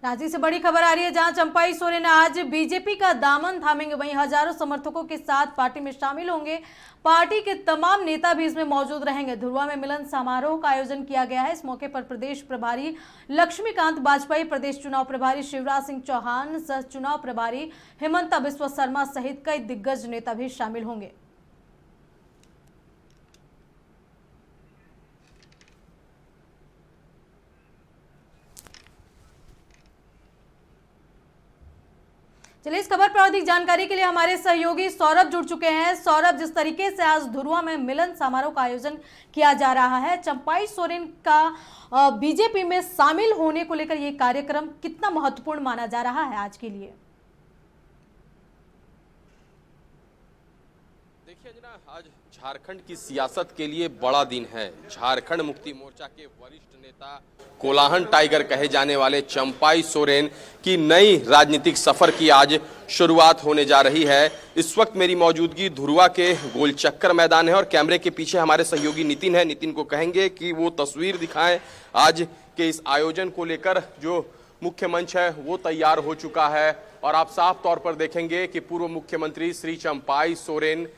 रांची से बड़ी खबर आ रही है, जहां चंपाई सोरेन आज बीजेपी का दामन थामेंगे, वहीं हजारों समर्थकों के साथ पार्टी में शामिल होंगे। पार्टी के तमाम नेता भी इसमें मौजूद रहेंगे। धुरवा में मिलन समारोह का आयोजन किया गया है। इस मौके पर प्रदेश प्रभारी लक्ष्मीकांत वाजपेयी, प्रदेश चुनाव प्रभारी शिवराज सिंह चौहान, सह चुनाव प्रभारी हिमंता बिस्वा शर्मा सहित कई दिग्गज नेता भी शामिल होंगे। चलिए, इस खबर पर अधिक जानकारी के लिए हमारे सहयोगी सौरभ जुड़ चुके हैं। सौरभ, जिस तरीके से आज धुरवा में मिलन समारोह का आयोजन किया जा रहा है, चंपाई सोरेन का बीजेपी में शामिल होने को लेकर ये कार्यक्रम कितना महत्वपूर्ण माना जा रहा है आज के लिए? देखिए अंजना, आज झारखंड की सियासत के लिए बड़ा दिन है। झारखंड मुक्ति मोर्चा के वरिष्ठ नेता, कोलाहन टाइगर कहे जाने वाले चंपाई सोरेन की नई राजनीतिक सफर की आज शुरुआत होने जा रही है। इस वक्त मेरी मौजूदगी धुरवा के गोल चक्कर मैदान है और कैमरे के पीछे हमारे सहयोगी नितिन है। नितिन को कहेंगे कि वो तस्वीर दिखाएं। आज के इस आयोजन को लेकर जो मुख्य मंच है वो तैयार हो चुका है और आप साफ तौर पर देखेंगे कि पूर्व मुख्यमंत्री श्री चंपाई सोरेन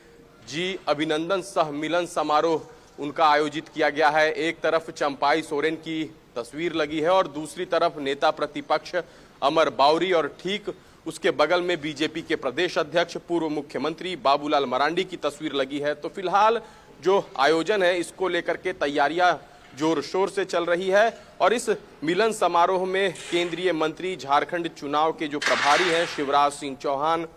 जी अभिनंदन सह मिलन समारोह उनका आयोजित किया गया है। एक तरफ चंपाई सोरेन की तस्वीर लगी है और दूसरी तरफ नेता प्रतिपक्ष अमर बावरी और ठीक उसके बगल में बीजेपी के प्रदेश अध्यक्ष पूर्व मुख्यमंत्री बाबूलाल मरांडी की तस्वीर लगी है। तो फिलहाल जो आयोजन है इसको लेकर के तैयारियां जोर शोर से चल रही है और इस मिलन समारोह में केंद्रीय मंत्री, झारखंड चुनाव के जो प्रभारी हैं शिवराज सिंह चौहान,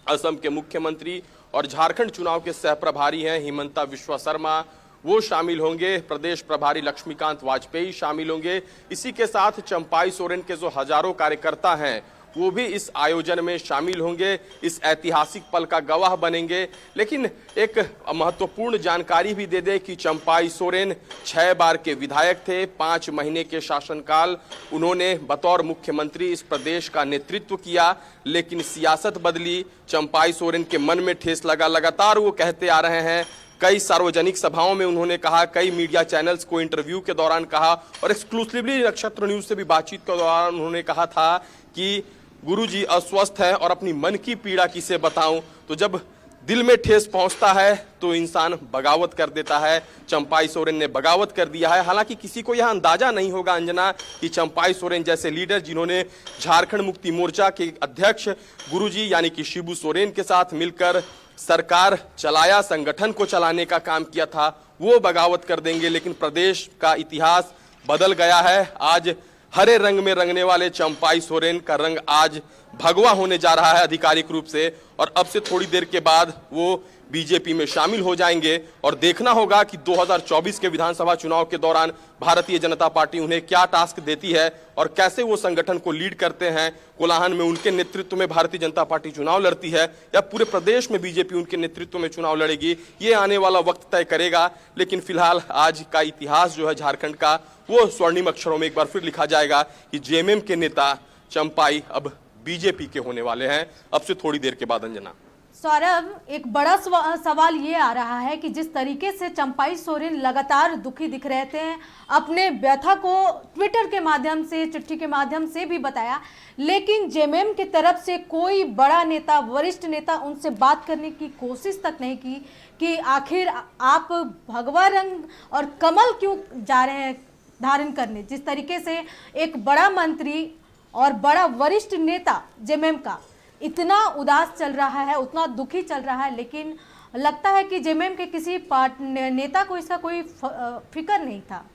असम के मुख्यमंत्री और झारखंड चुनाव के सह प्रभारी हैं हिमंता बिस्वा शर्मा, वो शामिल होंगे। प्रदेश प्रभारी लक्ष्मीकांत वाजपेयी शामिल होंगे। इसी के साथ चंपाई सोरेन के जो हजारों कार्यकर्ता हैं वो भी इस आयोजन में शामिल होंगे, इस ऐतिहासिक पल का गवाह बनेंगे। लेकिन एक महत्वपूर्ण जानकारी भी दे दे कि चंपाई सोरेन 6 बार के विधायक थे। 5 महीने के शासनकाल उन्होंने बतौर मुख्यमंत्री इस प्रदेश का नेतृत्व किया, लेकिन सियासत बदली। चंपाई सोरेन के मन में ठेस लगा। लगातार वो कहते आ रहे हैं, कई सार्वजनिक सभाओं में उन्होंने कहा, कई मीडिया चैनल्स को इंटरव्यू के दौरान कहा और एक्सक्लूसिवली नक्षत्र न्यूज से भी बातचीत के दौरान उन्होंने कहा था कि गुरुजी अस्वस्थ हैं और अपनी मन की पीड़ा किसे बताऊं। तो जब दिल में ठेस पहुंचता है तो इंसान बगावत कर देता है। चंपाई सोरेन ने बगावत कर दिया है। हालांकि किसी को यह अंदाजा नहीं होगा अंजना कि चंपाई सोरेन जैसे लीडर, जिन्होंने झारखंड मुक्ति मोर्चा के अध्यक्ष गुरुजी यानी कि शिबू सोरेन के साथ मिलकर सरकार चलाया, संगठन को चलाने का काम किया था, वो बगावत कर देंगे। लेकिन प्रदेश का इतिहास बदल गया है। आज हरे रंग में रंगने वाले चंपाई सोरेन का रंग आज भगवा होने जा रहा है आधिकारिक रूप से और अब से थोड़ी देर के बाद वो बीजेपी में शामिल हो जाएंगे और देखना होगा कि 2024 के विधानसभा चुनाव के दौरान भारतीय जनता पार्टी उन्हें क्या टास्क देती है और कैसे वो संगठन को लीड करते हैं। कोलाहन में उनके नेतृत्व में भारतीय जनता पार्टी चुनाव लड़ती है या पूरे प्रदेश में बीजेपी उनके नेतृत्व में चुनाव लड़ेगी, ये आने वाला वक्त तय करेगा। लेकिन फिलहाल आज का इतिहास जो है झारखंड का, वो स्वर्णिम अक्षरों में एक बार फिर लिखा जाएगा कि जेएमएम के नेता चंपाई अब बीजेपी के होने वाले हैं अब से थोड़ी देर के बाद। अंजना, सौरभ, एक बड़ा सवाल ये आ रहा है कि जिस तरीके से चंपाई सोरेन लगातार दुखी दिख रहे थे, अपने व्यथा को ट्विटर के माध्यम से, चिट्ठी के माध्यम से भी बताया, लेकिन जेएमएम की तरफ से कोई बड़ा नेता, वरिष्ठ नेता उनसे बात करने की कोशिश तक नहीं की कि आखिर आप भगवा रंग और कमल क्यों जा रहे हैं धारण करने। जिस तरीके से एक बड़ा मंत्री और बड़ा वरिष्ठ नेता जेएमएम का इतना उदास चल रहा है, उतना दुखी चल रहा है, लेकिन लगता है कि जेएमएम के किसी नेता को इसका कोई फिक्र नहीं था।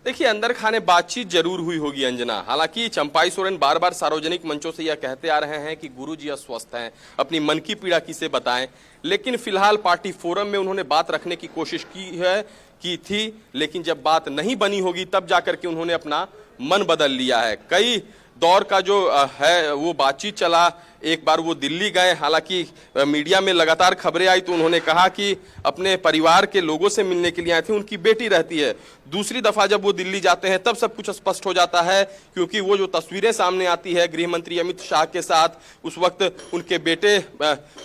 देखिए, अंदर खाने बातचीत जरूर हुई होगी अंजना। हालांकि चंपाई सोरेन बार बार सार्वजनिक मंचों से यह कहते आ रहे हैं कि गुरुजी अस्वस्थ हैं, अपनी मन की पीड़ा किसे बताएं। लेकिन फिलहाल पार्टी फोरम में उन्होंने बात रखने की कोशिश की थी, लेकिन जब बात नहीं बनी होगी तब जाकर के उन्होंने अपना मन बदल लिया है। कई दौर का जो है वो बातचीत चला, एक बार वो दिल्ली गए, हालांकि मीडिया में लगातार खबरें आई तो उन्होंने कहा कि अपने परिवार के लोगों से मिलने के लिए आए थे, उनकी बेटी रहती है। दूसरी दफा जब वो दिल्ली जाते हैं तब सब कुछ स्पष्ट हो जाता है, क्योंकि वो जो तस्वीरें सामने आती है गृह मंत्री अमित शाह के साथ, उस वक्त उनके बेटे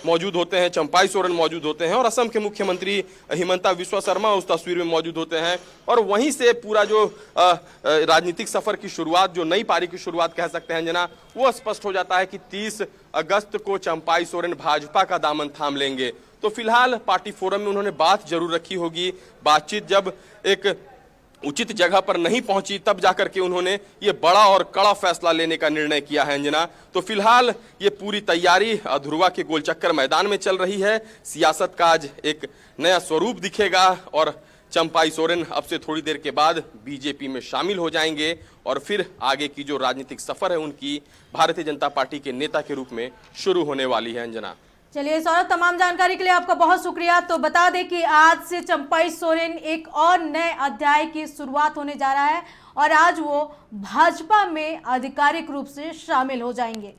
मौजूद होते हैं, चंपाई सोरेन मौजूद होते हैं, और असम के मुख्यमंत्री हिमंता बिस्वा शर्मा उस तस्वीर में मौजूद होते हैं। और वहीं से पूरा जो राजनीतिक सफर की शुरुआत, जो नई पारी की शुरुआत कह सकते हैं जना, वो स्पष्ट हो जाता है कि 30 अगस्त को चंपाई सोरेन भाजपा का दामन थाम लेंगे। तो फिलहाल पार्टी फोरम में उन्होंने बात जरूर रखी होगी। बातचीत जब एक उचित जगह पर नहीं पहुंची तब जाकर के उन्होंने ये बड़ा और कड़ा फैसला लेने का निर्णय किया है अंजना। तो फिलहाल ये पूरी तैयारी ध्रुवा के गोलचक्कर मैदान में चल रही है। सियासत का आज एक नया स्वरूप दिखेगा और चंपाई सोरेन अब से थोड़ी देर के बाद बीजेपी में शामिल हो जाएंगे और फिर आगे की जो राजनीतिक सफर है उनकी भारतीय जनता पार्टी के नेता के रूप में शुरू होने वाली है अंजना। चलिए सौरभ, तमाम जानकारी के लिए आपका बहुत शुक्रिया। तो बता दें कि आज से चंपाई सोरेन एक और नए अध्याय की शुरुआत होने जा रहा है और आज वो भाजपा में आधिकारिक रूप से शामिल हो जाएंगे।